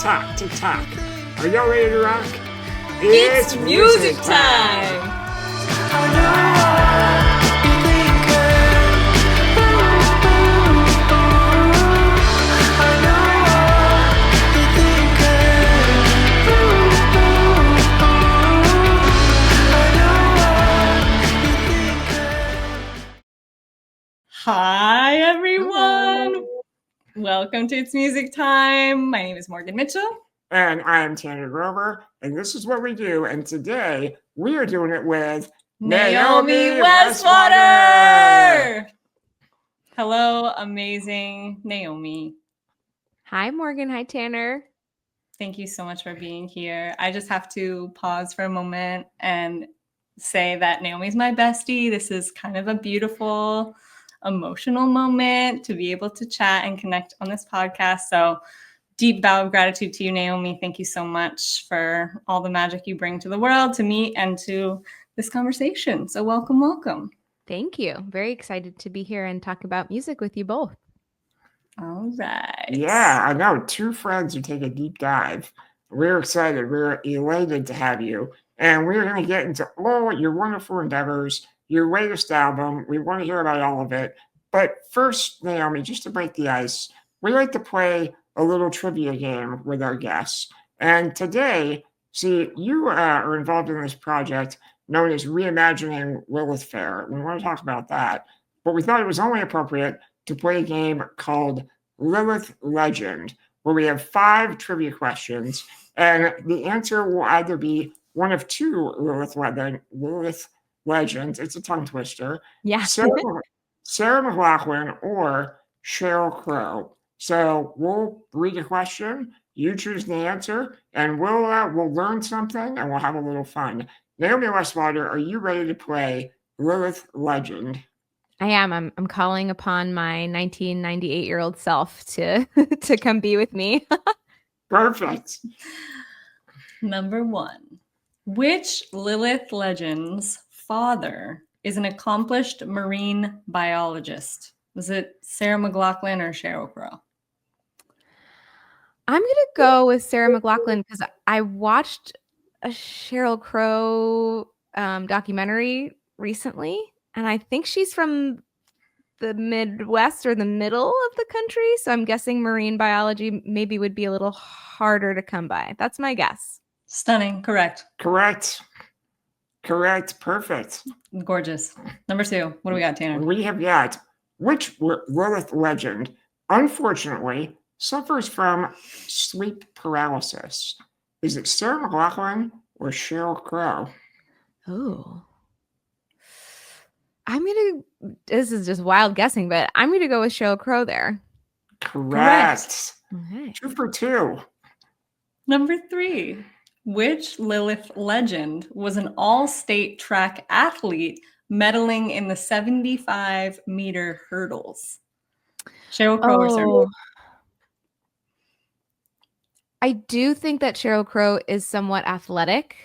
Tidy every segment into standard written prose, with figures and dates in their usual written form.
Tick-tock, tick-tock. Are y'all ready to rock? It's music time! Hi, everyone. Hello. Welcome to It's Music Time. My name is Morgan Mitchell. And I'm Tanner Grover, and this is what we do. And today we are doing it with Naomi Westwater. Hello, amazing Naomi. Hi, Morgan. Hi, Tanner. Thank you so much for being here. I just have to pause for a moment and say that Naomi's my bestie. This is kind of a beautiful, emotional moment to be able to chat and connect on this podcast. So deep bow of gratitude to you, Naomi. Thank you so much for all the magic you bring to the world, to me, and to this conversation. So welcome, welcome. Thank you. Very excited to be here and talk about music with you both. All right. Yeah, I know. Two friends who take a deep dive. We're excited. We're elated to have you. And we're going to get into all your wonderful endeavors, your latest album. We want to hear about all of it. But first, Naomi, just to break the ice, we like to play a little trivia game with our guests. And today, see, you are involved in this project known as Reimagining Lilith Fair. We want to talk about that. But we thought it was only appropriate to play a game called Lilith Legend, where we have 5 trivia questions, and the answer will either be one of 2 Lilith Legends. It's a tongue twister. Yeah. Sarah McLachlan or Sheryl Crow. So we'll read the question, you choose the answer, and we'll learn something, and we'll have a little fun. Naomi Westwater, are you ready to play Lilith Legend? I am. I'm calling upon my 1998-year-old self to come be with me. Perfect. Number 1. Which Lilith Legend's father is an accomplished marine biologist? Was it Sarah McLachlan or Sheryl Crow? I'm going to go with Sarah McLachlan because I watched a Sheryl Crow documentary recently, and I think she's from the Midwest or the middle of the country. So I'm guessing marine biology maybe would be a little harder to come by. That's my guess. Stunning. Correct. Perfect. Gorgeous. Number 2. What do we got, Tanner? We have got which Lilith Legend, unfortunately, suffers from sleep paralysis. Is it Sarah McLachlan or Sheryl Crow? Oh. This is just wild guessing, but I'm going to go with Sheryl Crow there. Correct. Okay. 2 for 2. Number 3. Which Lilith Legend was an all-state track athlete medaling in the 75-meter hurdles? Sheryl Crow or Sarah? I do think that Sheryl Crow is somewhat athletic.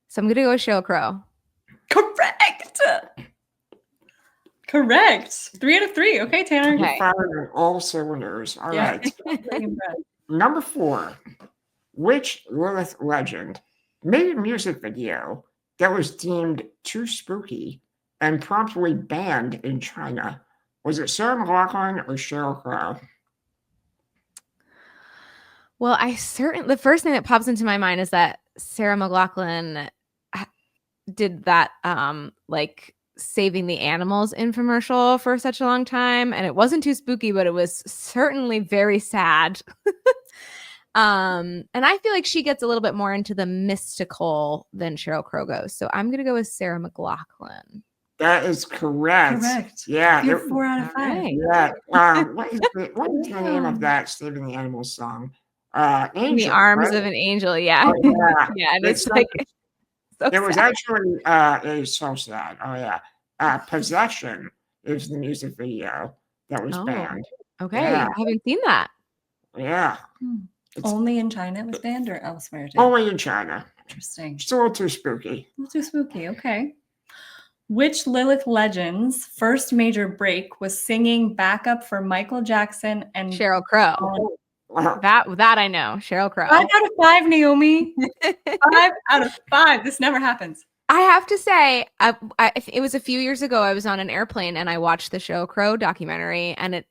So I'm going to go with Sheryl Crow. Correct. 3 out of 3. Okay, Tanner. Okay. You're firing on all cylinders. All right. Number 4. Which Lilith Legend made a music video that was deemed too spooky and promptly banned in China? Was it Sarah McLachlan or Sheryl Crow? Well, the first thing that pops into my mind is that Sarah McLachlan did that like saving the animals infomercial for such a long time, and it wasn't too spooky, but it was certainly very sad. And I feel like she gets a little bit more into the mystical than Sheryl Crow goes. So I'm going to go with Sarah McLachlan. That is correct. Yeah. You're 4 out of 5. Yeah. What is the name of that Saving the Animals song? Angel. In the Arms right? of an Angel. Yeah. Oh, yeah. Yeah. And it's like, so it was sad. actually it was so sad. Oh yeah. Possession is the music video that was banned. Okay. Yeah. I haven't seen that. Yeah. Only in China it was banned or elsewhere too? Only in China. Interesting. It's a little too spooky. Okay. Which Lilith Legend's first major break was singing backup for Michael Jackson and Sheryl Crow. That I know. Sheryl Crow. 5 out of 5, Naomi. 5 out of 5. This never happens. I have to say, it was a few years ago. I was on an airplane and I watched the Sheryl Crow documentary, and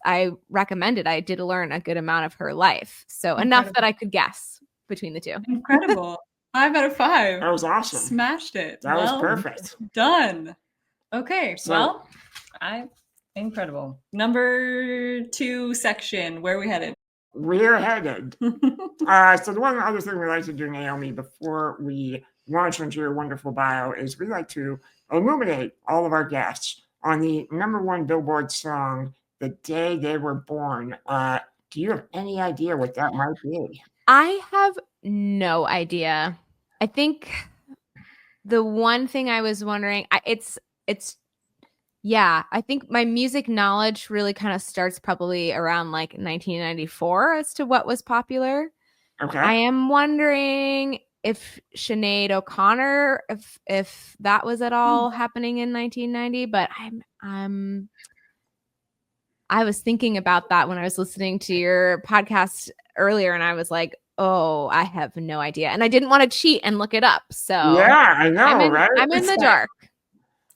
I recommended. I did learn a good amount of her life, so enough that I could guess between the two. Incredible. 5 out of 5. That was awesome. Smashed it. That was perfect. Done. Okay. So- Incredible. Number 2 section. Where are we headed? We're headed. So the one other thing we like to do, Naomi, before we launch into your wonderful bio, is we like to illuminate all of our guests on the #1 Billboard song, "The Day They Were Born." Do you have any idea what that might be? I have no idea. I think the one thing I was wondering, I think my music knowledge really kind of starts probably around like 1994 as to what was popular. Okay. I am wondering if Sinead O'Connor, if that was at all happening in 1990, but I was thinking about that when I was listening to your podcast earlier, and I was like, oh, I have no idea. And I didn't want to cheat and look it up. So yeah, I know, right? I'm in the dark.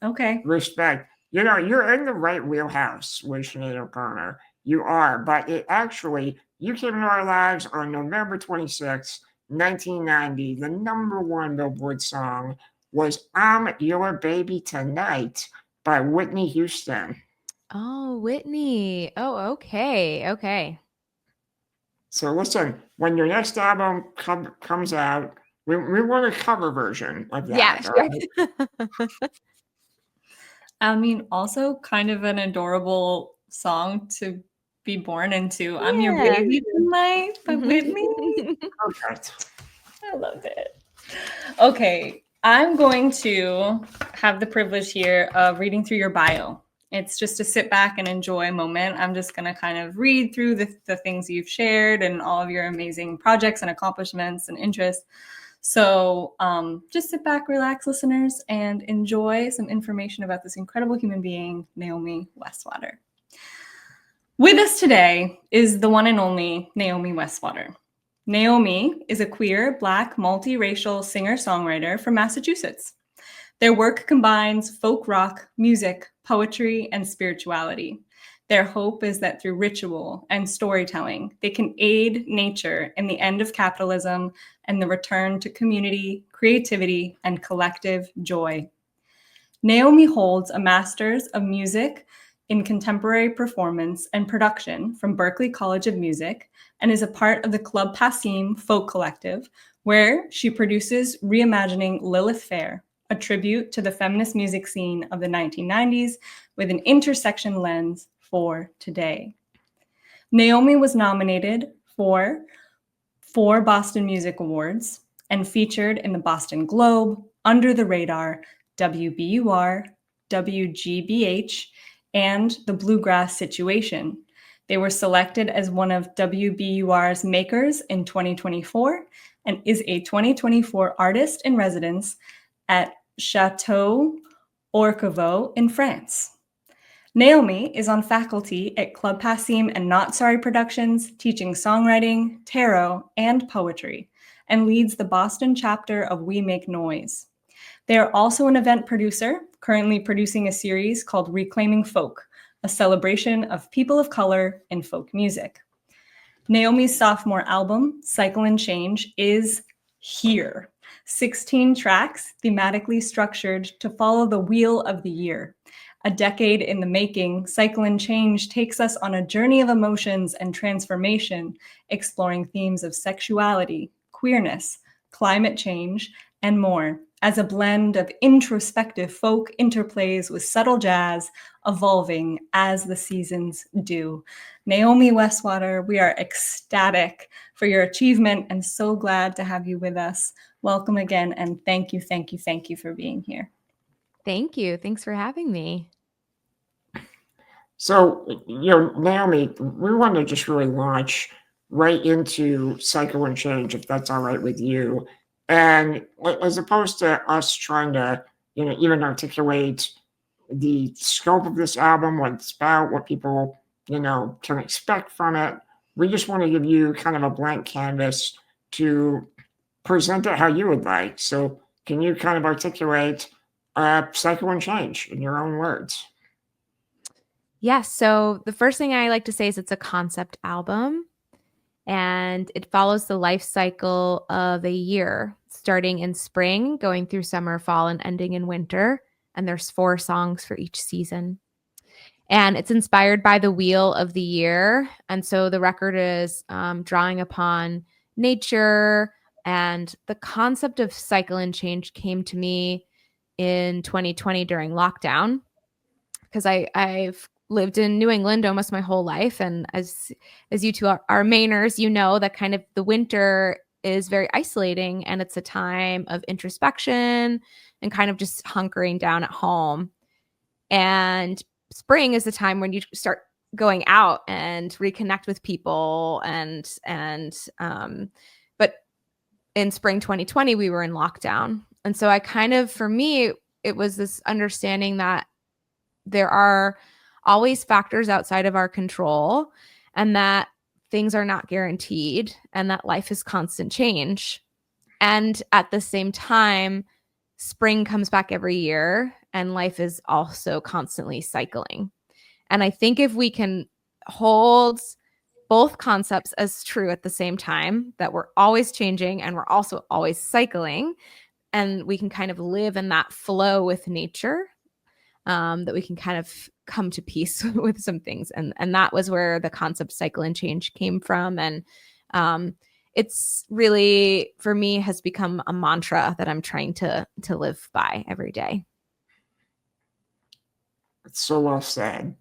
Okay. Respect. You know, you're in the right wheelhouse with Sinead O'Connor. You are, but you came into our lives on November 26, 1990. The #1 Billboard song was "I'm Your Baby Tonight" by Whitney Houston. Oh, Whitney. Oh, okay. So listen, when your next album comes out, we want a cover version of that. Yeah. Right? I mean, also kind of an adorable song to be born into. I'm Your Baby Tonight by Whitney. Perfect. I loved it. Okay, I'm going to have the privilege here of reading through your bio. It's just to sit back and enjoy a moment. I'm just going to kind of read through the things you've shared and all of your amazing projects and accomplishments and interests. So just sit back, relax, listeners, and enjoy some information about this incredible human being, Naomi Westwater. With us today is the one and only Naomi Westwater. Naomi is a queer, Black, multiracial singer-songwriter from Massachusetts. Their work combines folk rock, music, poetry, and spirituality. Their hope is that through ritual and storytelling, they can aid nature in the end of capitalism and the return to community, creativity, and collective joy. Naomi holds a Master's of Music in Contemporary Performance and Production from Berklee College of Music and is a part of the Club Passim Folk Collective, where she produces Reimagining Lilith Fair, a tribute to the feminist music scene of the 1990s with an intersection lens for today. Naomi was nominated for 4 Boston Music Awards and featured in the Boston Globe, Under the Radar, WBUR, WGBH, and The Bluegrass Situation. They were selected as one of WBUR's makers in 2024 and is a 2024 artist in residence at Chateau Orquevaux in France. Naomi is on faculty at Club Passim and Not Sorry Productions, teaching songwriting, tarot, and poetry, and leads the Boston chapter of We Make Noise. They are also an event producer, currently producing a series called Reclaiming Folk, a celebration of people of color in folk music. Naomi's sophomore album, Cycle and Change, is here. 16 tracks, thematically structured to follow the wheel of the year. A decade in the making, Cycle and Change takes us on a journey of emotions and transformation, exploring themes of sexuality, queerness, climate change, and more, as a blend of introspective folk interplays with subtle jazz, evolving as the seasons do. Naomi Westwater, we are ecstatic for your achievement and so glad to have you with us. Welcome again, and thank you for being here. Thank you. Thanks for having me. So, Naomi, we want to just really launch right into Cycle and Change, if that's all right with you. And as opposed to us trying to, even articulate the scope of this album, what it's about, what people, can expect from it, we just want to give you kind of a blank canvas to present it how you would like. So can you kind of articulate cycle and change in your own words? Yes. So the first thing I like to say is it's a concept album, and it follows the life cycle of a year, starting in spring, going through summer, fall, and ending in winter. And there's 4 songs for each season. And it's inspired by the wheel of the year. And so the record is drawing upon nature, and the concept of cycle and change came to me in 2020 during lockdown, because I've lived in New England almost my whole life. And as you two are Mainers, you know that kind of the winter is very isolating, and it's a time of introspection and kind of just hunkering down at home. And spring is the time when you start going out and reconnect with people. But in spring 2020, we were in lockdown. And so I kind of, for me, it was this understanding that there are always factors outside of our control, and that things are not guaranteed, and that life is constant change. And at the same time, spring comes back every year, and life is also constantly cycling. And I think if we can hold both concepts as true at the same time, that we're always changing and we're also always cycling, and we can kind of live in that flow with nature, that we can kind of come to peace with some things. And that was where the concept cycle and change came from. And it's really, for me, has become a mantra that I'm trying to live by every day. It's so well said.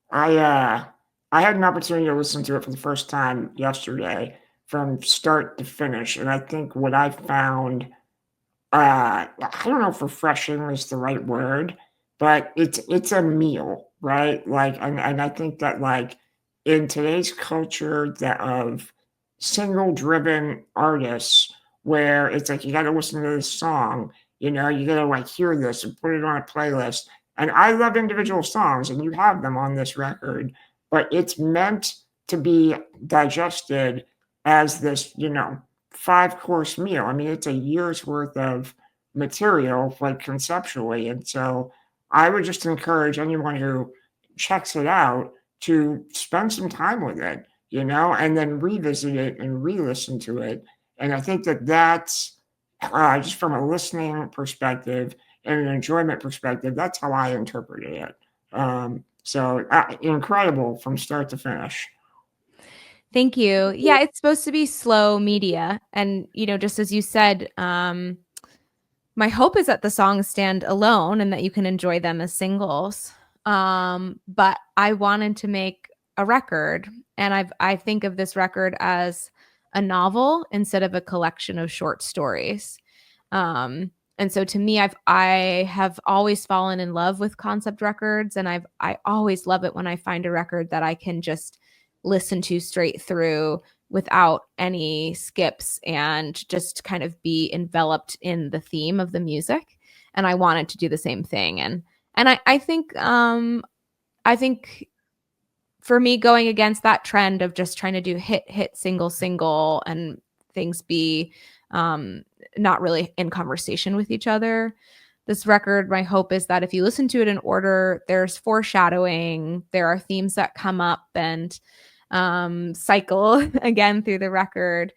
I had an opportunity to listen to it for the first time yesterday from start to finish, and I think what I found, I don't know if refreshing is the right word, but it's a meal, right? Like, and I think that, like, in today's culture that of single driven artists, where it's like you got to listen to this song, you know, you got to like hear this and put it on a playlist. And I love individual songs, and you have them on this record, but it's meant to be digested as this, you know, 5-course meal. I mean, it's a year's worth of material, like conceptually. And so I would just encourage anyone who checks it out to spend some time with it, you know, and then revisit it and re-listen to it. And I think that that's just from a listening perspective and an enjoyment perspective, that's how I interpreted it. So incredible from start to finish. Thank you. Yeah, it's supposed to be slow media. And, you know, just as you said, my hope is that the songs stand alone and that you can enjoy them as singles. But I wanted to make a record, and I think of this record as a novel instead of a collection of short stories. And so to me, I have always fallen in love with concept records, and I always love it when I find a record that I can just listen to straight through without any skips and just kind of be enveloped in the theme of the music. And I wanted to do the same thing. And I think for me, going against that trend of just trying to do hit single and things be not really in conversation with each other, this record, my hope is that if you listen to it in order, there's foreshadowing, there are themes that come up and cycle again through the record.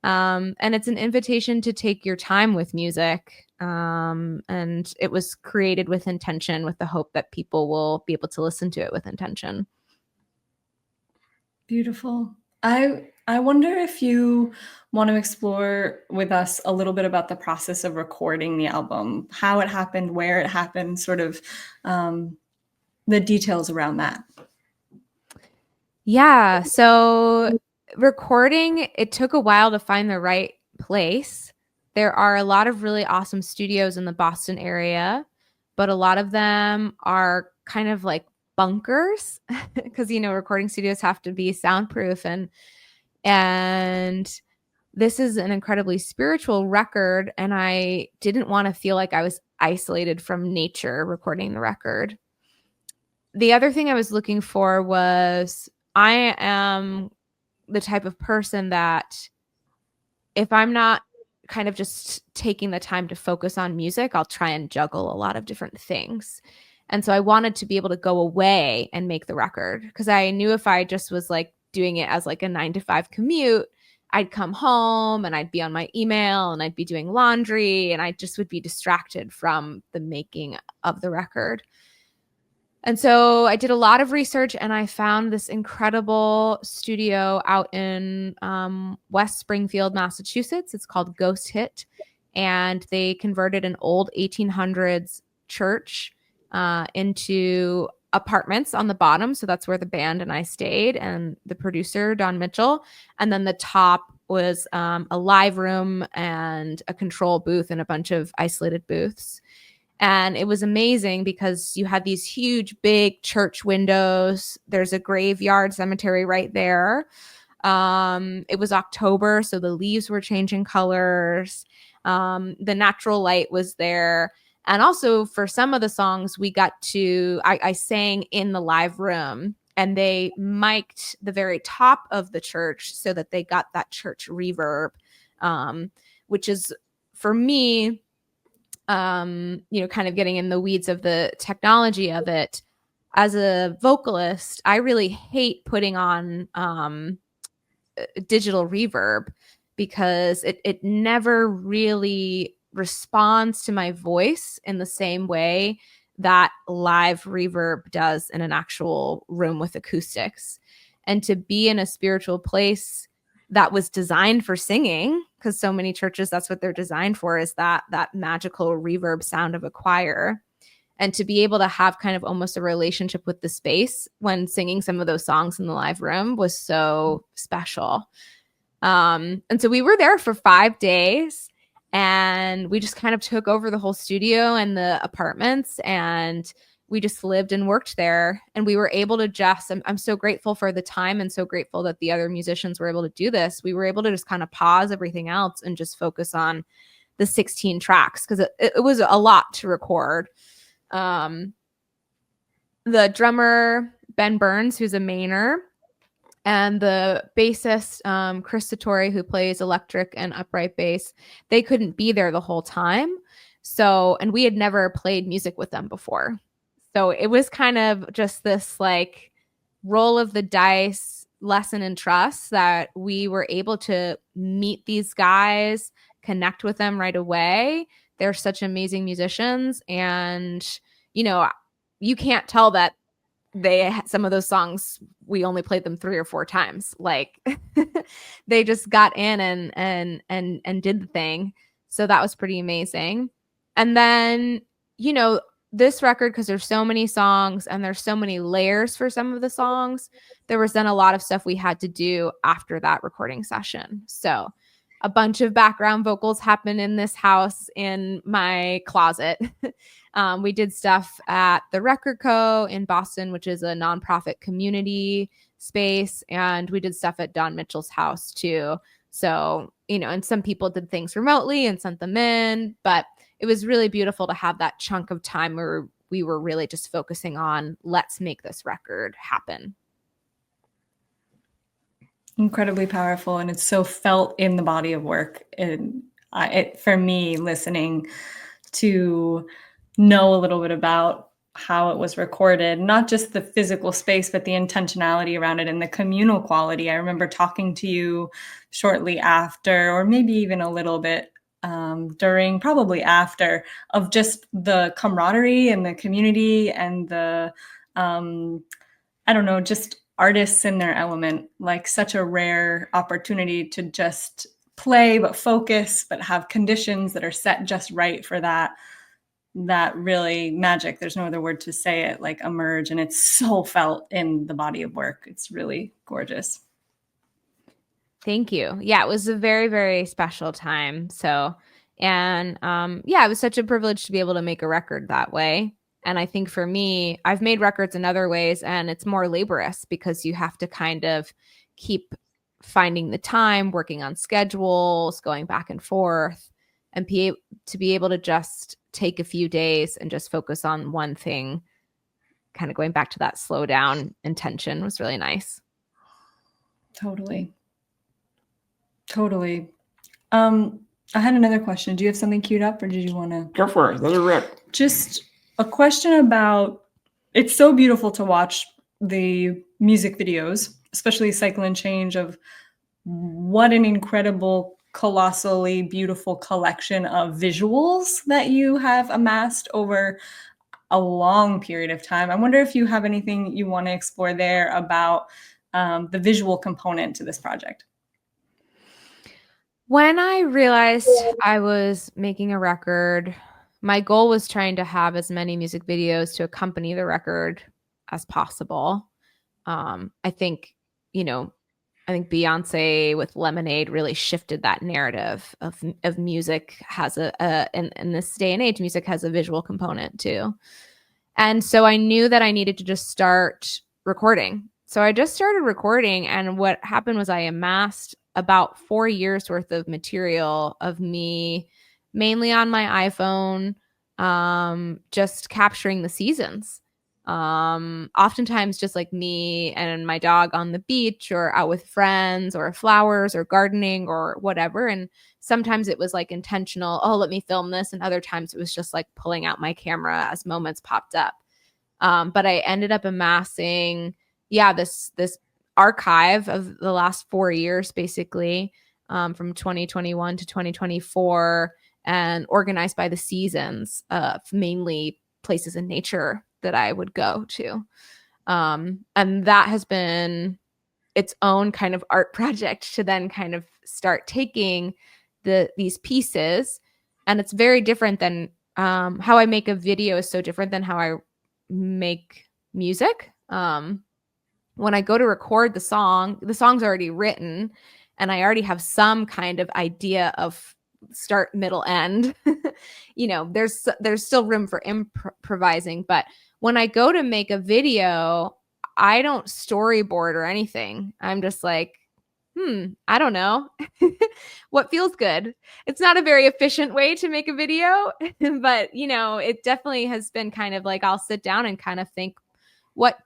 And it's an invitation to take your time with music. And it was created with intention, with the hope that people will be able to listen to it with intention. Beautiful. I wonder if you want to explore with us a little bit about the process of recording the album, how it happened, where it happened, sort of the details around that. Yeah. So recording, it took a while to find the right place. There are a lot of really awesome studios in the Boston area, but a lot of them are kind of like bunkers because, you know, recording studios have to be soundproof, and this is an incredibly spiritual record, and I didn't want to feel like I was isolated from nature recording the record. The other thing I was looking for was, I am the type of person that if I'm not kind of just taking the time to focus on music, I'll try and juggle a lot of different things. And so I wanted to be able to go away and make the record, because I knew if I just was like doing it as like a 9 to 5 commute, I'd come home and I'd be on my email and I'd be doing laundry and I just would be distracted from the making of the record. And so I did a lot of research and I found this incredible studio out in West Springfield, Massachusetts. It's called Ghost Hit. And they converted an old 1800s church into apartments on the bottom. So that's where the band and I stayed, and the producer, Don Mitchell. And then the top was a live room and a control booth and a bunch of isolated booths. And it was amazing because you had these huge, big church windows. There's a graveyard cemetery right there. It was October, so the leaves were changing colors. The natural light was there. And also for some of the songs, we got to, I sang in the live room, and they mic'd the very top of the church so that they got that church reverb, which is, for me, kind of getting in the weeds of the technology of it. As a vocalist, I really hate putting on digital reverb because it never really responds to my voice in the same way that live reverb does in an actual room with acoustics. And to be in a spiritual place that was designed for singing, because so many churches, that's what they're designed for, is that magical reverb sound of a choir. And to be able to have kind of almost a relationship with the space when singing some of those songs in the live room was so special. And so we were there for 5 days, and we just kind of took over the whole studio and the apartments, and we just lived and worked there. And we were able to just, I'm so grateful for the time and so grateful that the other musicians were able to do this. We were able to just kind of pause everything else and just focus on the 16 tracks, because it was a lot to record. The drummer, Ben Burns, who's a Mainer, and the bassist, Chris Satori, who plays electric and upright bass, they couldn't be there the whole time. So, and we had never played music with them before. So it was kind of just this like roll of the dice lesson in trust that we were able to meet these guys, connect with them right away. They're such amazing musicians. And, you can't tell that some of those songs, we only played them 3 or 4 times. Like they just got in and did the thing. So that was pretty amazing. And then, this record, because there's so many songs and there's so many layers for some of the songs, there was then a lot of stuff we had to do after that recording session. So a bunch of background vocals happened in this house in my closet. We did stuff at the Record Co. in Boston, which is a nonprofit community space. And we did stuff at Don Mitchell's house too. So, and some people did things remotely and sent them in, but it was really beautiful to have that chunk of time where we were really just focusing on, let's make this record happen. Incredibly powerful, and it's so felt in the body of work. And for me, listening to know a little bit about how it was recorded, not just the physical space, but the intentionality around it and the communal quality. I remember talking to you shortly after, or maybe even a little bit during, probably after, of just the camaraderie and the community and the, just artists in their element. Like such a rare opportunity to just play, but focus, but have conditions that are set just right for that really magic. There's no other word to say it, like emerge. And it's so felt in the body of work. It's really gorgeous. Thank you. Yeah, it was a very, very special time. So, and it was such a privilege to be able to make a record that way. And I think for me, I've made records in other ways, and it's more laborious because you have to kind of keep finding the time, working on schedules, going back and forth, and to be able to just take a few days and just focus on one thing, kind of going back to that slow down intention, was really nice. Totally. Totally. I had another question. Do you have something queued up, or did you want to Go for it. Let it rip. Just a question about, it's so beautiful to watch the music videos, especially Cycle and Change, of what an incredible, colossally beautiful collection of visuals that you have amassed over a long period of time. I wonder if you have anything you want to explore there about the visual component to this project. When I realized I was making a record, my goal was trying to have as many music videos to accompany the record as possible. I think, I think Beyonce with Lemonade really shifted that narrative of music has in this day and age, music has a visual component too. And so I knew that I needed to just start recording. So I just started recording, and what happened was I amassed about 4 years worth of material of me, mainly on my iPhone, just capturing the seasons. Oftentimes just like me and my dog on the beach or out with friends or flowers or gardening or whatever. And sometimes it was like intentional, oh, let me film this. And other times it was just like pulling out my camera as moments popped up. But I ended up amassing, this archive of the last 4 years, basically, from 2021 to 2024, and organized by the seasons, mainly places in nature that I would go to. And that has been its own kind of art project to then kind of start taking these pieces. And it's very different than how I make a video is so different than how I make music. When I go to record the song's already written, and I already have some kind of idea of start, middle, end. There's still room for improvising, but when I go to make a video, I don't storyboard or anything. I'm just like, I don't know what feels good. It's not a very efficient way to make a video, but it definitely has been kind of like, I'll sit down and kind of think, what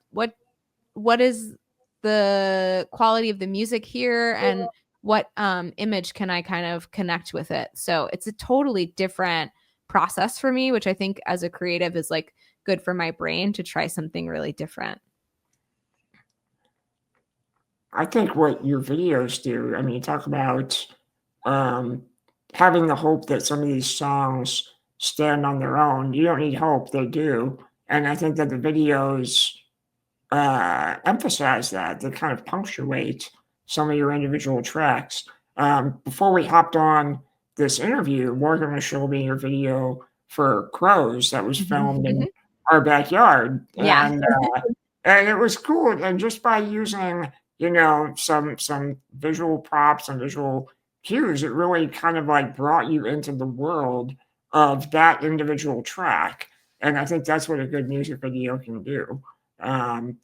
is the quality of the music here, and what image can I kind of connect with it? So it's a totally different process for me, which I think as a creative is like good for my brain to try something really different. I think what your videos do, I mean, talk about um, having the hope that some of these songs stand on their own. You don't need hope, they do. And I think that the videos emphasize that. They kind of punctuate some of your individual tracks. Before we hopped on this interview, Morgan was showing me your video for Crows that was filmed in our backyard. Yeah. And it was cool. And just by using, some visual props and visual cues, it really kind of like brought you into the world of that individual track. And I think that's what a good music video can do.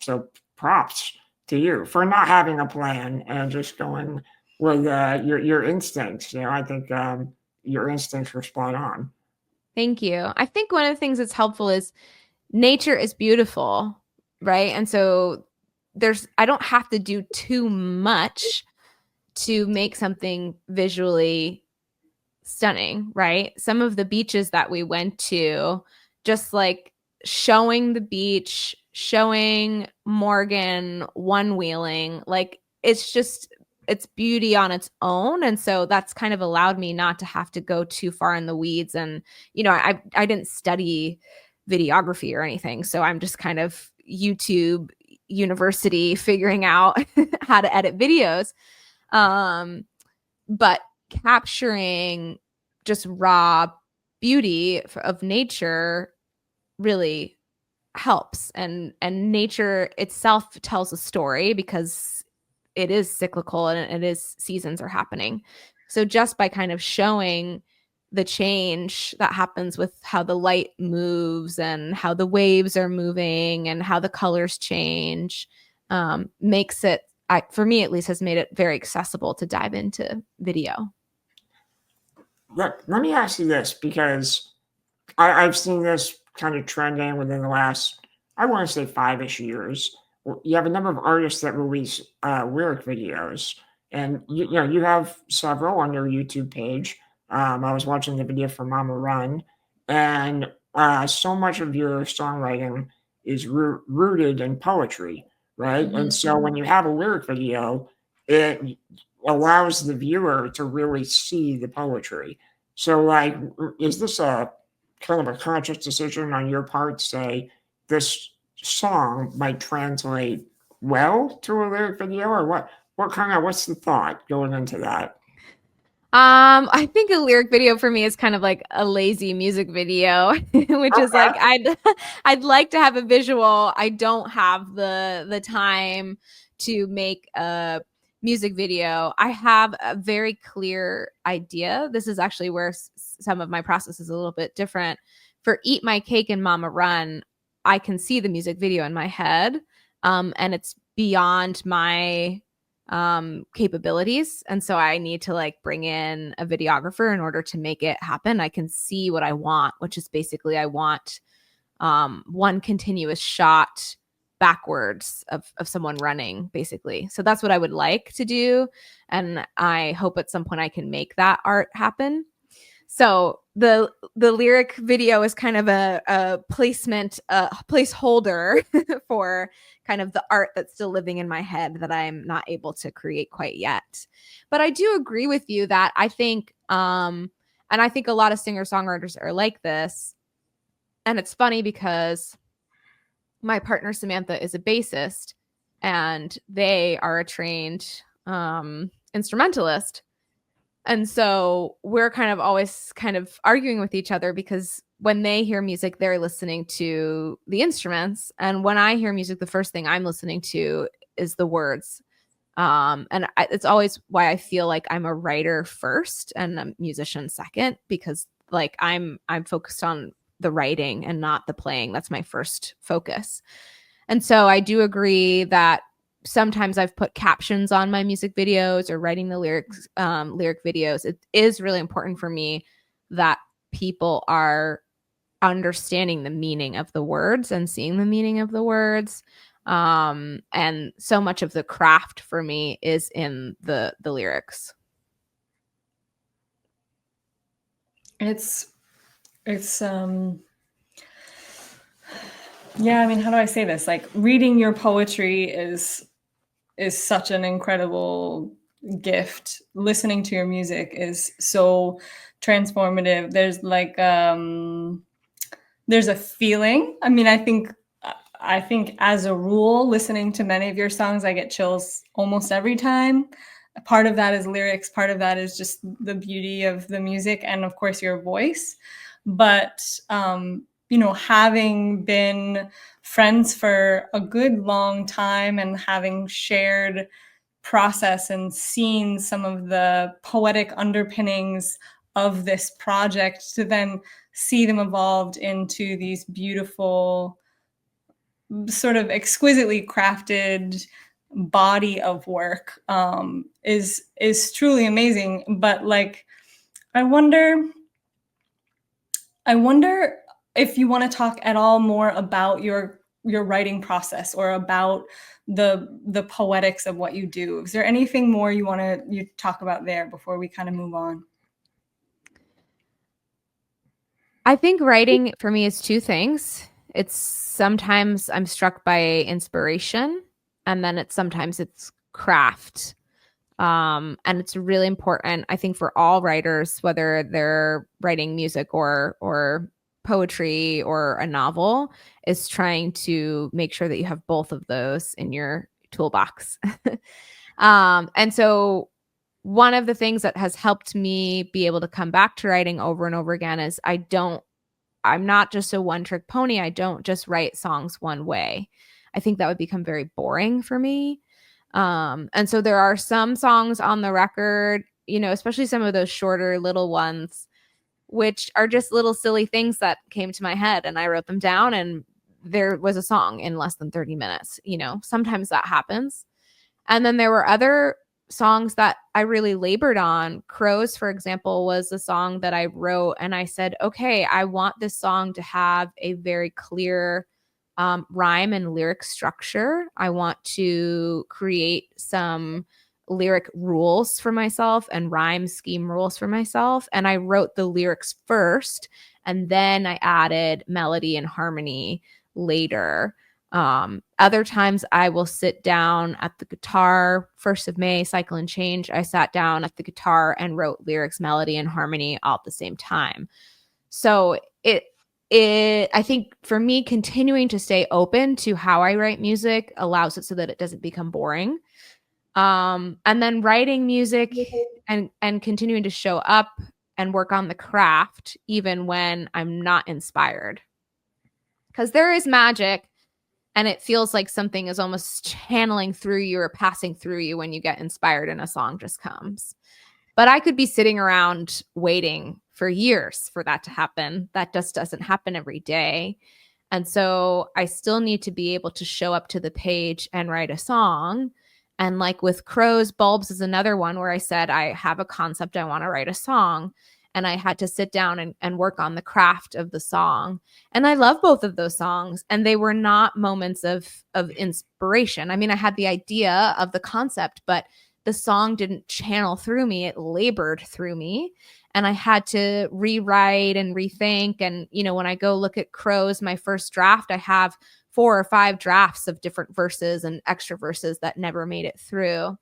So props to you for not having a plan and just going with your instincts. I think your instincts were spot on. Thank you. I think one of the things that's helpful is nature is beautiful, right? And so I don't have to do too much to make something visually stunning, right? Some of the beaches that we went to, just like showing the beach, showing Morgan one wheeling, like it's beauty on its own. And so that's kind of allowed me not to have to go too far in the weeds. And, I didn't study videography or anything. So I'm just kind of YouTube university figuring out how to edit videos. But capturing just raw beauty of nature really helps, and nature itself tells a story because it is cyclical and it is, seasons are happening. So just by kind of showing the change that happens with how the light moves and how the waves are moving and how the colors change, makes it, for me at least, has made it very accessible to dive into video. Let me ask you this, because I've seen this kind of trending within the last, I want to say 5-ish years. You have a number of artists that release lyric videos, And you have several on your YouTube page. I was watching the video for Mama Run, and so much of your songwriting is rooted in poetry, right? Mm-hmm. And so when you have a lyric video, it allows the viewer to really see the poetry. So, like, is this a kind of a conscious decision on your part to say this song might translate well to a lyric video, or what's the thought going into that? I think a lyric video for me is kind of like a lazy music video, which is like I'd like to have a visual. I don't have the time to make a music video. I have a very clear idea. This is actually where some of my process is a little bit different. For Eat My Cake and Mama Run, I can see the music video in my head, and it's beyond my capabilities, and so I need to like bring in a videographer in order to make it happen. I can see what I want, which is basically I want one continuous shot backwards of someone running, basically. So that's what I would like to do, and I hope at some point I can make that art happen. So the lyric video is kind of a placement, placeholder for kind of the art that's still living in my head that I'm not able to create quite yet. But I do agree with you that I think, and I think a lot of singer-songwriters are like this. And it's funny because my partner Samantha is a bassist, and they are a trained instrumentalist. And so we're kind of always kind of arguing with each other because when they hear music, they're listening to the instruments. And when I hear music, the first thing I'm listening to is the words. It's always why I feel like I'm a writer first and a musician second, because like I'm focused on the writing and not the playing. That's my first focus. And so I do agree that sometimes I've put captions on my music videos or writing the lyric videos. It is really important for me that people are understanding the meaning of the words and seeing the meaning of the words. And so much of the craft for me is in the lyrics. It's yeah, I mean, how do I say this? Like, reading your poetry is such an incredible gift. Listening to your music is so transformative. There's like there's a feeling. I mean, I think as a rule, listening to many of your songs, I get chills almost every time. Part of that is lyrics, part of that is just the beauty of the music, and of course your voice. But having been friends for a good long time and having shared process and seen some of the poetic underpinnings of this project, to then see them evolved into these beautiful, sort of exquisitely crafted body of work is truly amazing. But like, I wonder if you want to talk at all more about your writing process or about the poetics of what you do. Is there anything more you want to talk about there before we kind of move on? I think writing for me is two things. It's sometimes I'm struck by inspiration, and then sometimes it's craft. And it's really important, I think, for all writers, whether they're writing music or poetry or a novel, is trying to make sure that you have both of those in your toolbox. And so one of the things that has helped me be able to come back to writing over and over again is I'm not just a one-trick pony. I don't just write songs one way. I think that would become very boring for me. And so there are some songs on the record, especially some of those shorter little ones, which are just little silly things that came to my head and I wrote them down and there was a song in less than 30 minutes. Sometimes that happens. And then there were other songs that I really labored on. Crows, for example, was a song that I wrote and I said, okay, I want this song to have a very clear rhyme and lyric structure. I want to create some lyric rules for myself and rhyme scheme rules for myself. And I wrote the lyrics first, and then I added melody and harmony later. Other times I will sit down at the guitar. 1st of May, Cycle and Change, I sat down at the guitar and wrote lyrics, melody, and harmony all at the same time. So I think for me, continuing to stay open to how I write music allows it so that it doesn't become boring. And then writing music and continuing to show up and work on the craft even when I'm not inspired. Because there is magic, and it feels like something is almost channeling through you or passing through you when you get inspired and a song just comes. But I could be sitting around waiting for years for that to happen. That just doesn't happen every day. And so I still need to be able to show up to the page and write a song. And like with Crow's Bulbs is another one where I said, I have a concept, I want to write a song. And I had to sit down and work on the craft of the song. And I love both of those songs. And they were not moments of inspiration. I mean, I had the idea of the concept, but the song didn't channel through me. It labored through me. And I had to rewrite and rethink. And, you know, when I go look at Crow's, my first draft, I have 4 or 5 drafts of different verses and extra verses that never made it through.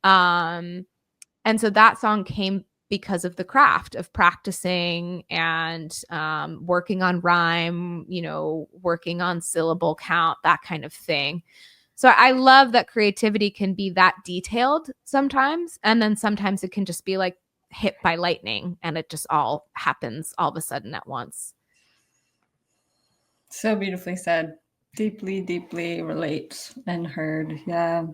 And so that song came because of the craft of practicing and working on rhyme, you know, working on syllable count, that kind of thing. So I love that creativity can be that detailed sometimes. And then sometimes it can just be like hit by lightning and it just all happens all of a sudden at once. So beautifully said. Deeply, deeply relate and heard. Yeah.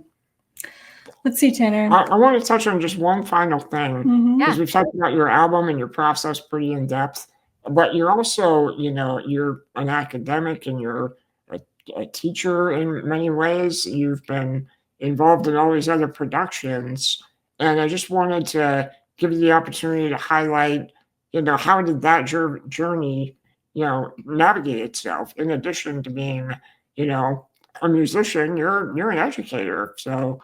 Let's see, Tanner. I want to touch on just one final thing, because we've talked about your album and your process pretty in depth, but you're also, you know, you're an academic and you're a teacher in many ways. You've been involved in all these other productions, and I just wanted to give you the opportunity to highlight, you know, how did that journey, you know, navigate itself? In addition to being, you know, a musician, you're an educator, so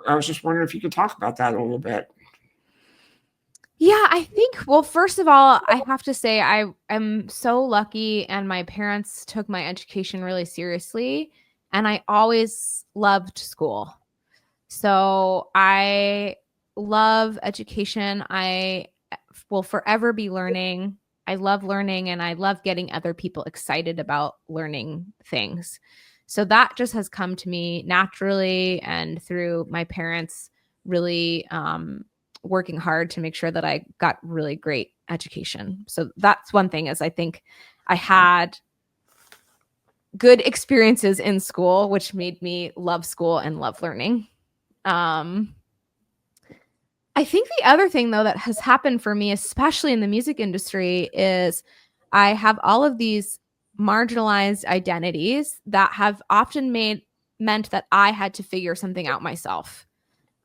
I was just wondering if you could talk about that a little bit. Yeah, I think, well, first of all, I have to say I am so lucky, and my parents took my education really seriously, and I always loved school. So I love education. I will forever be learning. I love learning, and I love getting other people excited about learning things. So that just has come to me naturally and through my parents really working hard to make sure that I got really great education. So that's one thing, is I think I had good experiences in school, which made me love school and love learning. I think the other thing, though, that has happened for me, especially in the music industry, is I have all of these marginalized identities that have often meant that I had to figure something out myself.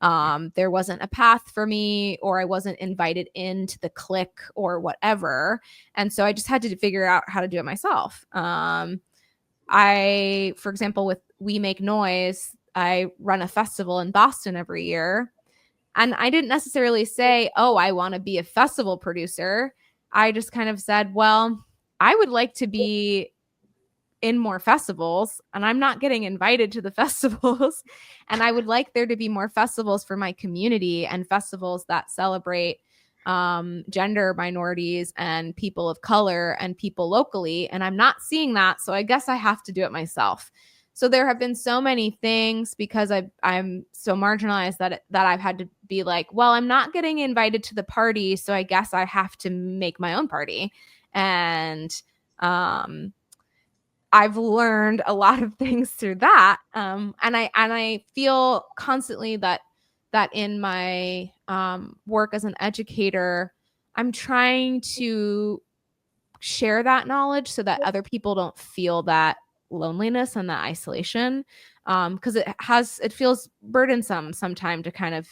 There wasn't a path for me, or I wasn't invited into the clique or whatever. And so I just had to figure out how to do it myself. For example, with We Make Noise, I run a festival in Boston every year. And I didn't necessarily say, oh, I want to be a festival producer. I just kind of said, well, I would like to be in more festivals, and I'm not getting invited to the festivals. And I would like there to be more festivals for my community, and festivals that celebrate gender minorities and people of color and people locally. And I'm not seeing that. So I guess I have to do it myself. So there have been so many things, because I'm so marginalized that I've had to be like, well, I'm not getting invited to the party, so I guess I have to make my own party. And I've learned a lot of things through that. And I feel constantly that in my work as an educator, I'm trying to share that knowledge so that other people don't feel that loneliness and that isolation, because it feels burdensome sometimes to kind of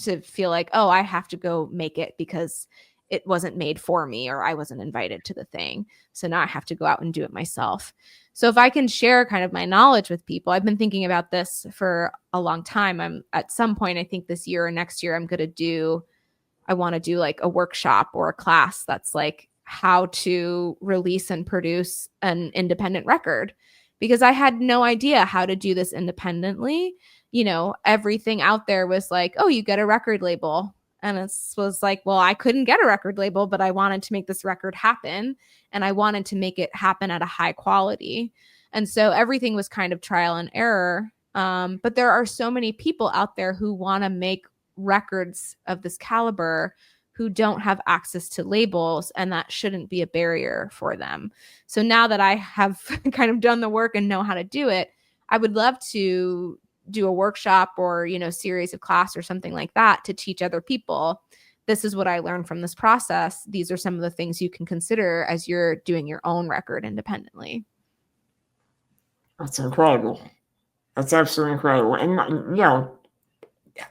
to feel like, oh, I have to go make it because it wasn't made for me, or I wasn't invited to the thing. So now I have to go out and do it myself. So if I can share kind of my knowledge with people, I've been thinking about this for a long time. I'm at some point, I think this year or next year, I want to do like a workshop or a class that's like how to release and produce an independent record, because I had no idea how to do this independently. You know, everything out there was like, oh, you get a record label. And it was like, well, I couldn't get a record label, but I wanted to make this record happen. And I wanted to make it happen at a high quality. And so everything was kind of trial and error. But there are so many people out there who want to make records of this caliber who don't have access to labels, and that shouldn't be a barrier for them. So now that I have kind of done the work and know how to do it, I would love to do a workshop or, you know, series of class or something like that to teach other people. This is what I learned from this process. These are some of the things you can consider as you're doing your own record independently. That's incredible. That's absolutely incredible. And, you know,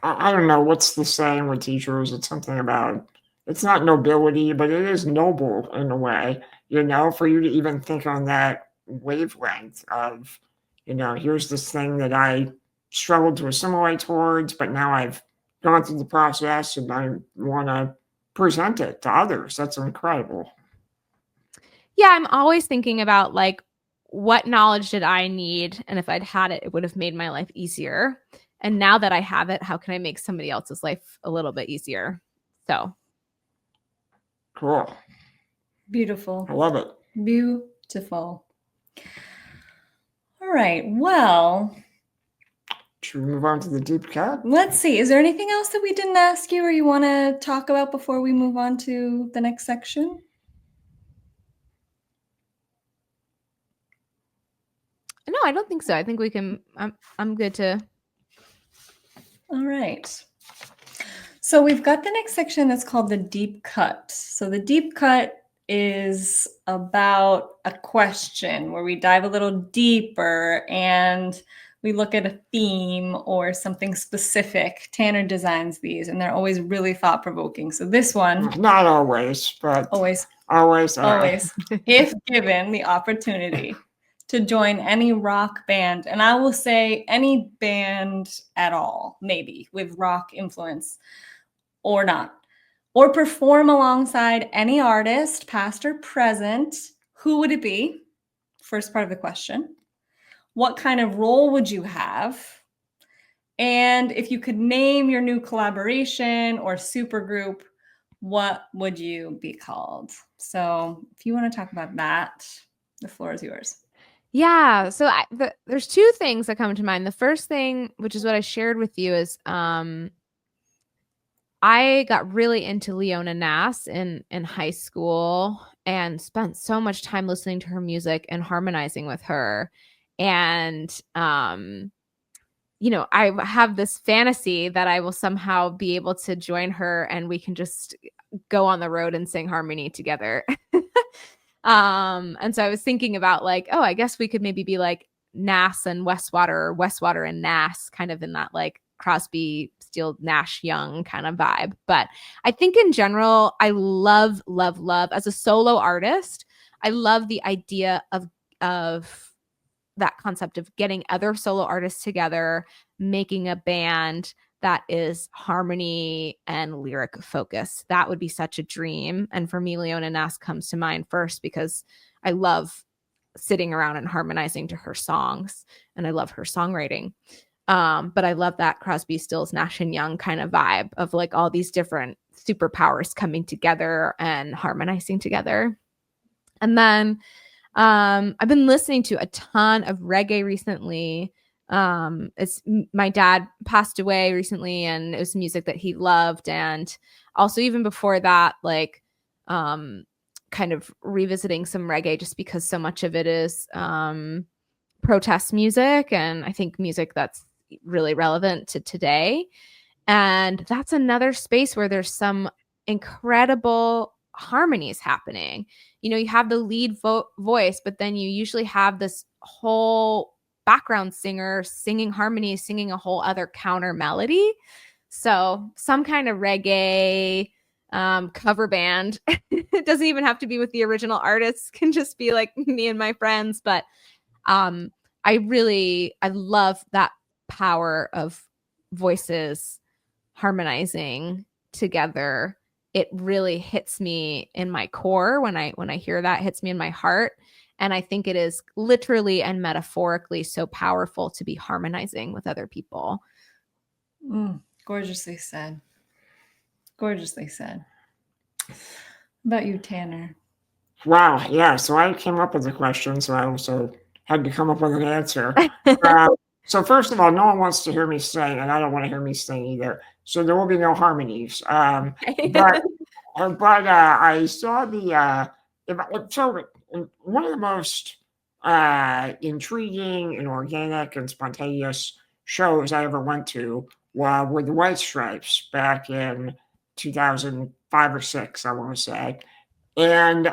I don't know what's the saying with teachers. It's something about, it's not nobility, but it is noble in a way, you know, for you to even think on that wavelength of, you know, here's this thing that I struggled to assimilate towards, but now I've gone through the process and I want to present it to others. That's incredible. Yeah, I'm always thinking about like, what knowledge did I need? And if I'd had it, it would have made my life easier. And now that I have it, how can I make somebody else's life a little bit easier? So Cool. Beautiful. I love it. Beautiful. All right. Well, should we move on to the deep cut? Let's see. Is there anything else that we didn't ask you or you want to talk about before we move on to the next section? No, I don't think so. I think we can, I'm good to. All right. So we've got the next section that's called the deep cut. So the deep cut is about a question where we dive a little deeper and we look at a theme or something specific. Tanner designs these and they're always really thought-provoking. So this one... Not always, but... Always. If given the opportunity to join any rock band, and I will say any band at all, maybe with rock influence or not, or perform alongside any artist, past or present, who would it be? First part of the question. What kind of role would you have? And if you could name your new collaboration or supergroup, what would you be called? So if you want to talk about that, the floor is yours. Yeah. So there's two things that come to mind. The first thing, which is what I shared with you, is I got really into Leona Nass in high school and spent so much time listening to her music and harmonizing with her. And, you know, I have this fantasy that I will somehow be able to join her and we can just go on the road and sing harmony together. And so I was thinking about like, oh, I guess we could maybe be like Nass and Westwater, or Westwater and Nass, kind of in that like Crosby, Steele, Nash, Young kind of vibe. But I think in general, I love as a solo artist, I love the idea of that concept of getting other solo artists together, making a band that is harmony and lyric focused. That would be such a dream. And for me, Leona Nass comes to mind first because I love sitting around and harmonizing to her songs and I love her songwriting. But I love that Crosby, Stills, Nash and Young kind of vibe of like all these different superpowers coming together and harmonizing together. And then I've been listening to a ton of reggae recently. It's my dad passed away recently and it was music that he loved. And also even before that, like, kind of revisiting some reggae just because so much of it is, protest music. And I think music that's really relevant to today. And that's another space where there's some incredible harmonies happening. You know, you have the lead voice, but then you usually have this whole background singer singing harmonies, singing a whole other counter melody. So some kind of reggae, cover band. It doesn't even have to be with the original artists, can just be like me and my friends. But I love that power of voices harmonizing together. It really hits me in my core when I hear that, hits me in my heart. And I think it is literally and metaphorically so powerful to be harmonizing with other people. Gorgeously said. Gorgeously said. How about you, Tanner? Wow, yeah. So I came up with the question, so I also had to come up with an answer. So first of all, no one wants to hear me sing, and I don't want to hear me sing either. So there will be no harmonies. But I saw one of the most intriguing and organic and spontaneous shows I ever went to were the White Stripes back in 2005 or six, I want to say. And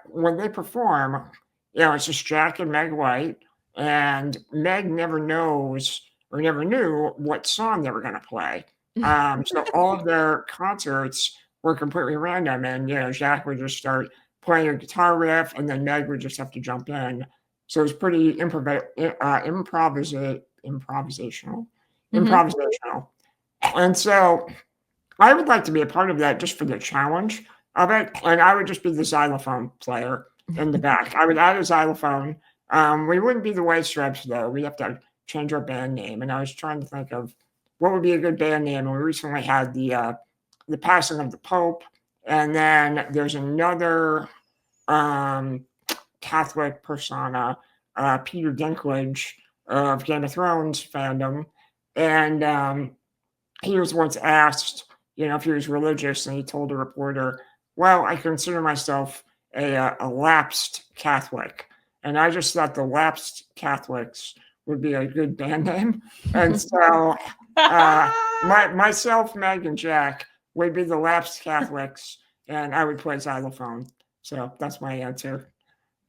when they perform, it's just Jack and Meg White, and Meg never knows or never knew what song they were going to play. So all of their concerts were completely random, and Jack would just start playing a guitar riff, and then Meg would just have to jump in. So it was pretty improvisational. And so I would like to be a part of that just for the challenge of it, and I would just be the xylophone player in the back. I would add a xylophone. We wouldn't be the White Stripes, though. We'd have to change our band name, and I was trying to think of what would be a good band name, and we recently had the passing of the Pope, and then there's another Catholic persona, Peter Dinklage of Game of Thrones fandom, and he was once asked, if he was religious, and he told a reporter, "Well, I consider myself a lapsed Catholic," and I just thought the Lapsed Catholics would be a good band name, and so myself, Meg, and Jack would be the Lapsed Catholics, and I would play xylophone. So that's my answer.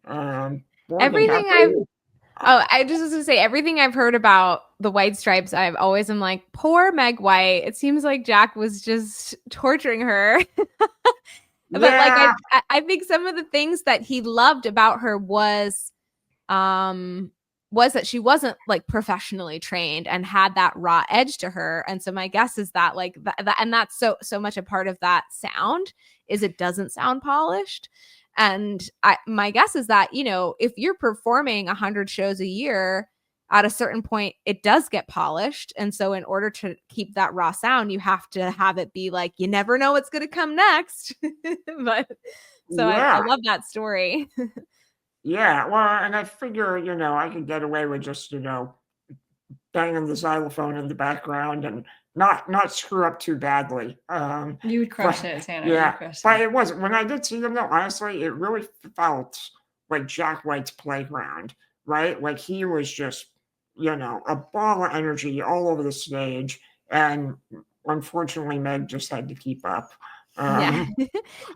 I just was gonna say, everything I've heard about the White Stripes, I've always am like, poor Meg White. It seems like Jack was just torturing her. But I think some of the things that he loved about her was that she wasn't like professionally trained and had that raw edge to her. And so my guess is that like that and that's so much a part of that sound is it doesn't sound polished. And my guess is that, if you're performing 100 shows a year, at a certain point, it does get polished. And so in order to keep that raw sound, you have to have it be like, you never know what's going to come next. But so I love that story. Yeah, well, and I figure, I could get away with just, banging the xylophone in the background and not screw up too badly. You would crush it, Tanner. Yeah, but it wasn't. When I did see them, though, honestly, it really felt like Jack White's playground, right? Like he was just, a ball of energy all over the stage, and unfortunately, Meg just had to keep up. Yeah.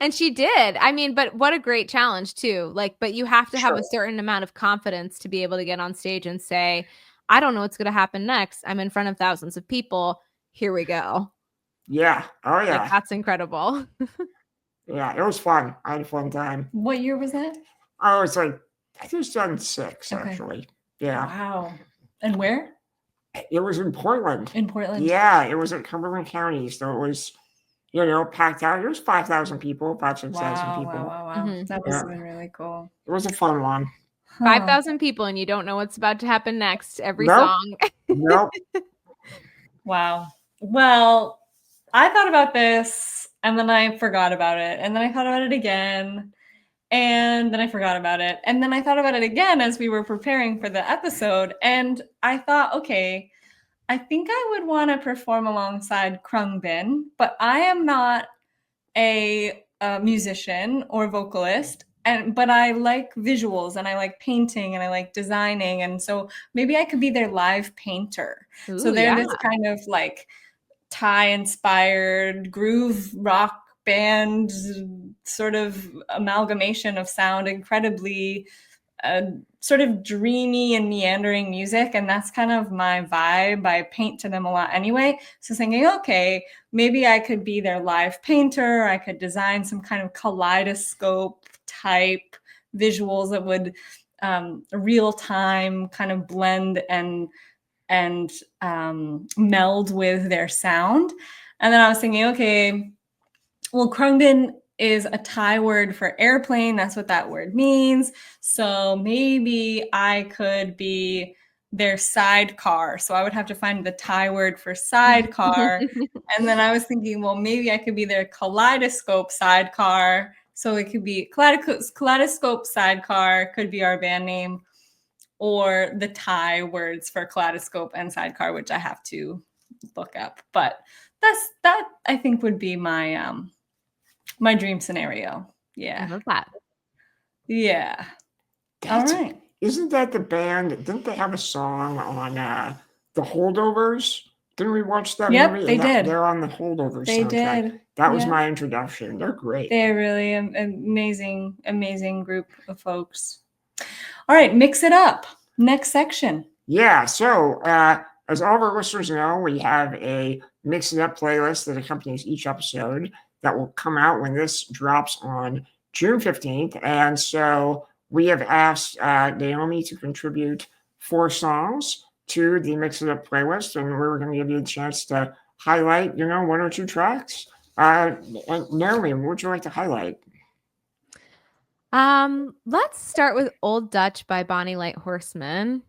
And she did. I mean, but what a great challenge too. But you have to have a certain amount of confidence to be able to get on stage and say, I don't know what's going to happen next. I'm in front of thousands of people. Here we go. Yeah. Oh yeah. That's incredible. Yeah, it was fun. I had a fun time. What year was that? Oh, it's like, I think it's 2006, actually. Yeah. Wow. And where? It was in Portland. In Portland? Yeah, it was in Cumberland County. So it was, packed out. There was 5,000 people, 6,000 people. Wow. Mm-hmm. That was really cool. It was a fun one. 5,000 people, and you don't know what's about to happen next. Every song. Nope. Wow. Well, I thought about this, and then I forgot about it, and then I thought about it again, and then I forgot about it, and then I thought about it again as we were preparing for the episode, and I thought, okay, I think I would want to perform alongside Krungbin, but I am not a musician or vocalist, but I like visuals, and I like painting, and I like designing, and so maybe I could be their live painter. Ooh, so they're this kind of like Thai-inspired groove rock band sort of amalgamation of sound, incredibly a sort of dreamy and meandering music, and that's kind of my vibe. I paint to them a lot anyway. So thinking, okay, maybe I could be their live painter. I could design some kind of kaleidoscope type visuals that would real time kind of blend and meld with their sound. And then I was thinking, okay, well, Krungbin is a Thai word for airplane. That's what that word means. So maybe I could be their sidecar. So I would have to find the Thai word for sidecar. And then I was thinking, well, maybe I could be their kaleidoscope sidecar. So it could be kaleidoscope sidecar, could be our band name, or the Thai words for kaleidoscope and sidecar, which I have to look up. But that I think would be my my dream scenario. I Yeah. love that. Yeah. That's, All right. Isn't that the band? Didn't they have a song on The Holdovers? Didn't we watch that Yep, movie? they And did. They're on the Holdovers They soundtrack. did. That was Yeah. my introduction. They're great. They're really amazing group of folks. All right, mix it up. Next section. Yeah, so as all of our listeners know, we have a Mix It Up playlist that accompanies each episode that will come out when this drops on June 15th. And so we have asked Naomi to contribute 4 songs to the Mix It Up playlist, and we're going to give you a chance to highlight, 1 or 2 tracks. Naomi, what would you like to highlight? Let's start with Old Dutch by Bonnie Light Horseman.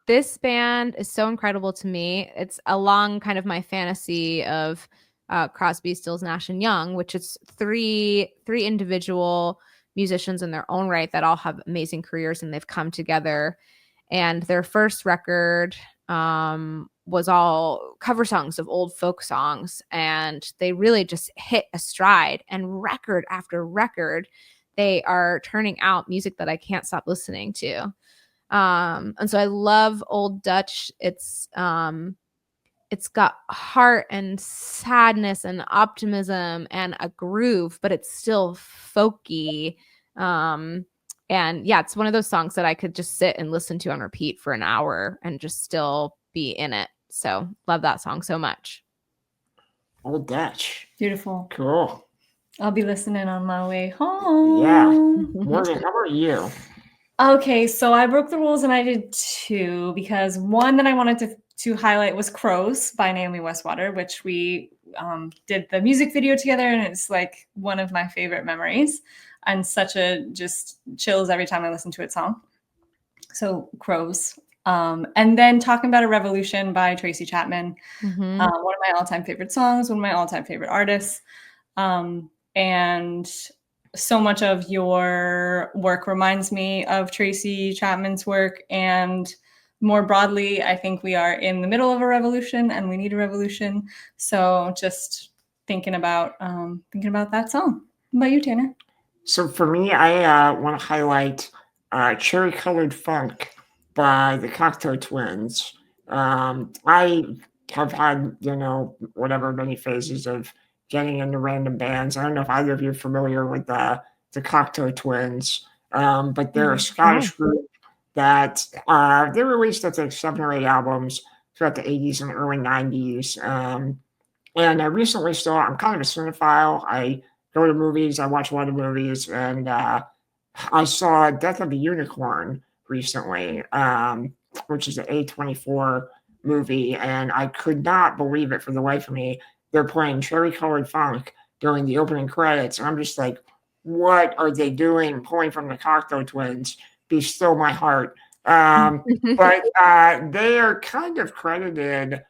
This band is so incredible to me. It's along kind of my fantasy of Crosby, Stills, Nash and Young, which is three individual musicians in their own right that all have amazing careers and they've come together. And their first record was all cover songs of old folk songs, and they really just hit a stride. And record after record, they are turning out music that I can't stop listening to. And so I love Old Dutch. It's got heart and sadness and optimism and a groove, but it's still folky. And yeah, it's one of those songs that I could just sit and listen to on repeat for an hour and just still be in it. So love that song so much. Old Dutch. Beautiful. Cool. I'll be listening on my way home. Yeah. Morgan, how about you? Okay, so I broke the rules and I did 2 because one that I wanted to highlight was Crows by Naomi Westwater, which we did the music video together, and it's like one of my favorite memories and such a just chills every time I listen to its song. So Crows. And then Talking About a Revolution by Tracy Chapman. Mhm. One of my all-time favorite songs, one of my all-time favorite artists. And so much of your work reminds me of Tracy Chapman's work. And more broadly, I think we are in the middle of a revolution and we need a revolution. So just thinking about that song. What about you, Tanner? So for me, I want to highlight Cherry Colored Funk by the Cocteau Twins. I have had, whatever many phases of getting into random bands. I don't know if either of you are familiar with the Cocteau Twins, but they're a Scottish group that they released, I think, 7 or 8 albums throughout the 80s and early 90s. And I recently saw, I'm kind of a cinephile. I go to movies, I watch a lot of movies, and I saw Death of a Unicorn recently, which is an A24 movie, and I could not believe it for the life of me. They're playing Cherry Colored Funk during the opening credits, and I'm just like, what are they doing? Pulling from the Cocteau Twins, Be Still My Heart. But they are kind of credited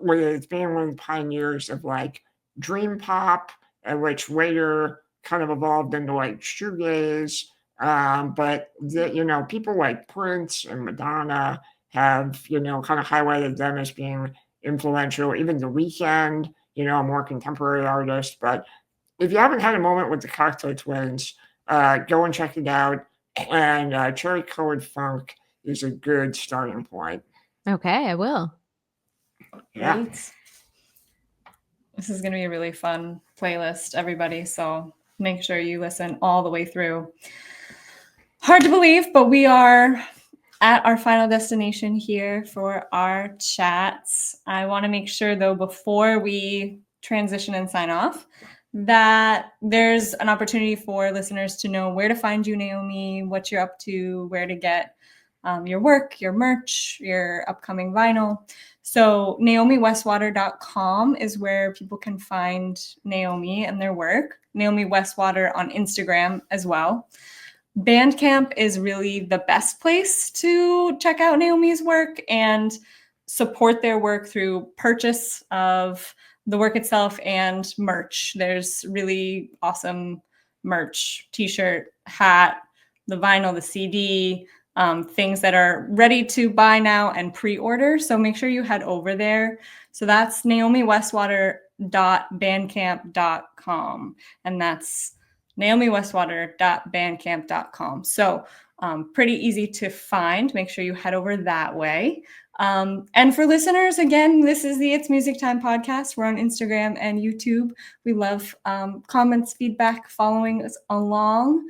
with being one of the pioneers of like dream pop, which later kind of evolved into like shoegaze. But people like Prince and Madonna have, kind of highlighted them as being influential. Even The Weeknd, a more contemporary artist. But if you haven't had a moment with the Cocteau Twins, go and check it out. And Cherry Colored Funk is a good starting point. Okay, I will. Yeah. Great. This is going to be a really fun playlist, everybody. So make sure you listen all the way through. Hard to believe, but we are at our final destination here for our chats. I want to make sure, though, before we transition and sign off, that there's an opportunity for listeners to know where to find you, Naomi, what you're up to, where to get your work, your merch, your upcoming vinyl. So Naomiwestwater.com is where people can find Naomi and their work. Naomi Westwater on Instagram as well. Bandcamp is really the best place to check out Naomi's work and support their work through purchase of the work itself and merch. There's really awesome merch, t-shirt, hat, the vinyl, the CD, things that are ready to buy now and pre-order. So make sure you head over there. So that's naomiwestwater.bandcamp.com. And that's naomiwestwater.bandcamp.com. So pretty easy to find. Make sure you head over that way. And for listeners, again, this is the It's Music Time podcast. We're on Instagram and YouTube. We love comments, feedback, following us along.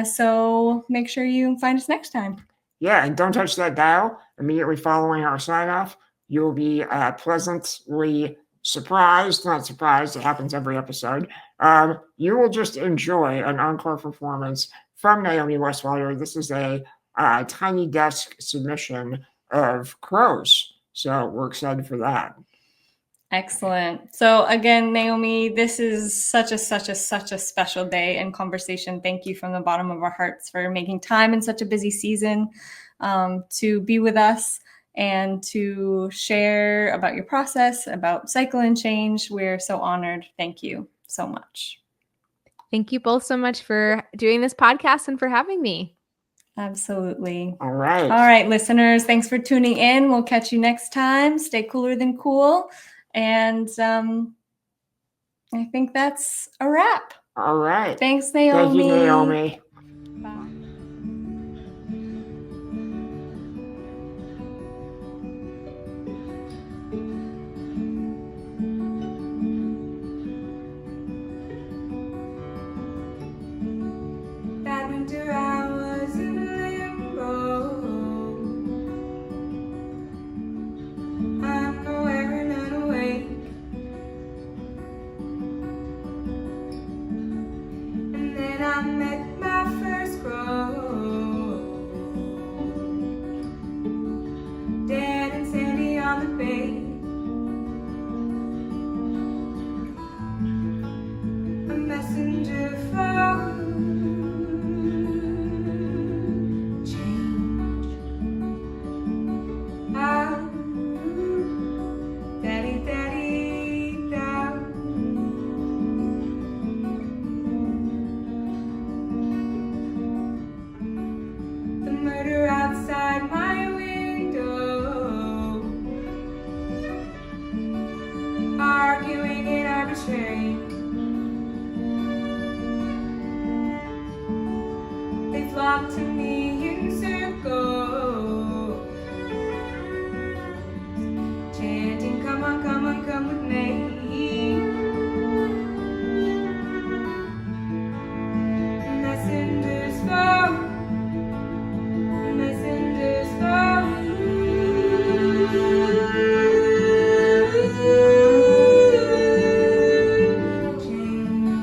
So make sure you find us next time. Yeah, and don't touch that dial. Immediately following our sign off, you'll be pleasantly surprised, not surprised, it happens every episode. You will just enjoy an encore performance from Naomi Westwater. This is a tiny desk submission of Crows. So we're excited for that. Excellent. So again, Naomi, this is such a special day and conversation. Thank you from the bottom of our hearts for making time in such a busy season to be with us and to share about your process, about cycle and change. We're so honored. Thank you so much. Thank you both so much for doing this podcast and for having me. Absolutely. All right. All right, listeners, thanks for tuning in. We'll catch you next time. Stay cooler than cool. And I think that's a wrap. All right. Thanks, Naomi. Thank you, Naomi. Bye. That winter I was in limbo. I'm nowhere and unawake. And then I met my first crow, dead and sandy on the bay. A messenger from change. Ah, daddy, daddy, down. The murder outside my window, arguing and arbitrary. They flock to me in circles, chanting, come on, come on, come with me. Messengers fall, messengers fall. Change.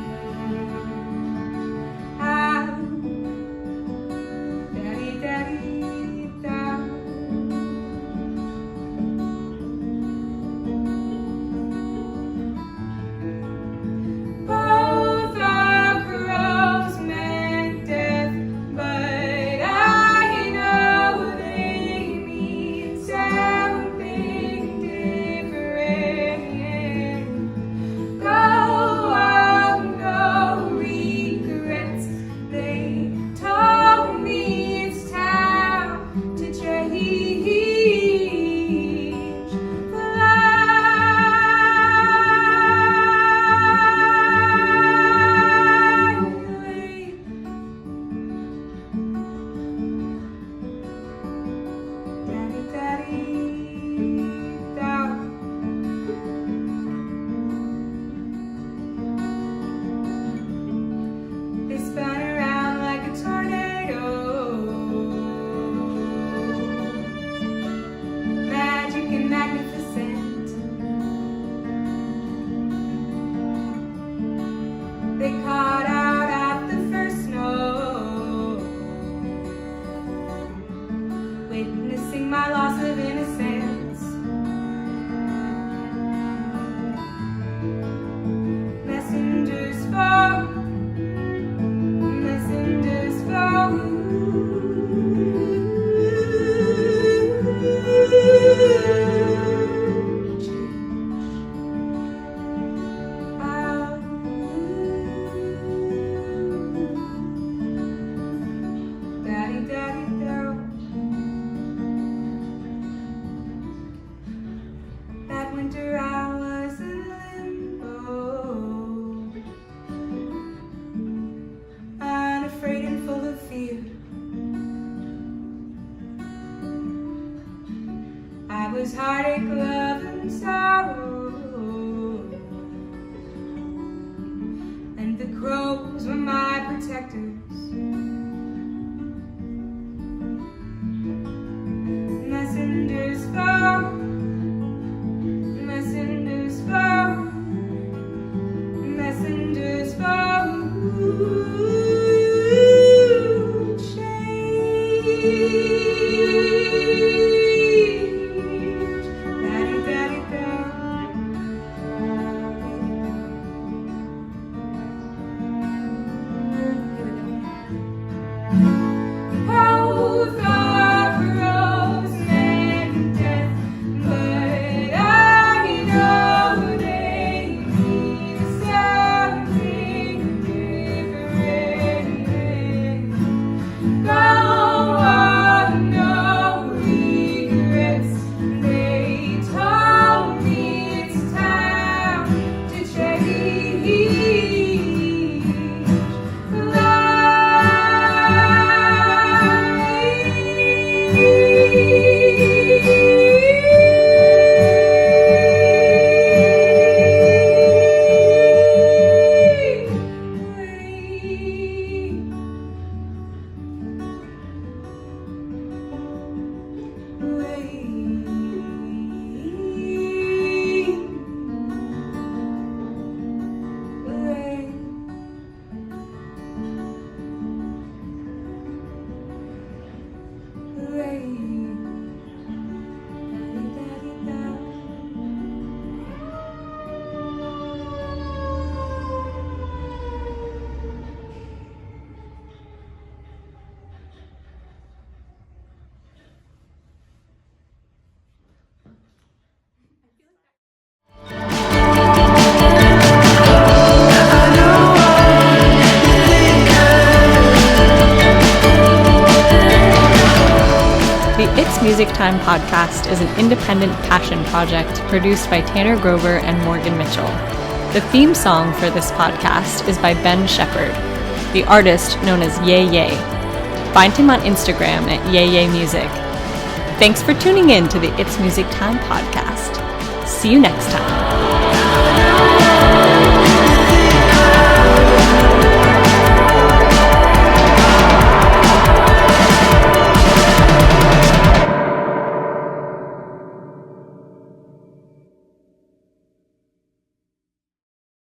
was heartache, love, and sorrow. And the crows were my protectors. Messengers flow, messengers flow, messengers flow. The It's Music Time podcast is an independent passion project produced by Tanner Grover and Morgan Mitchell. The theme song for this podcast is by Ben Shepherd, the artist known as Yay Yay. Find him on Instagram at Yay Yay Music. Thanks for tuning in to the It's Music Time podcast. See you next time.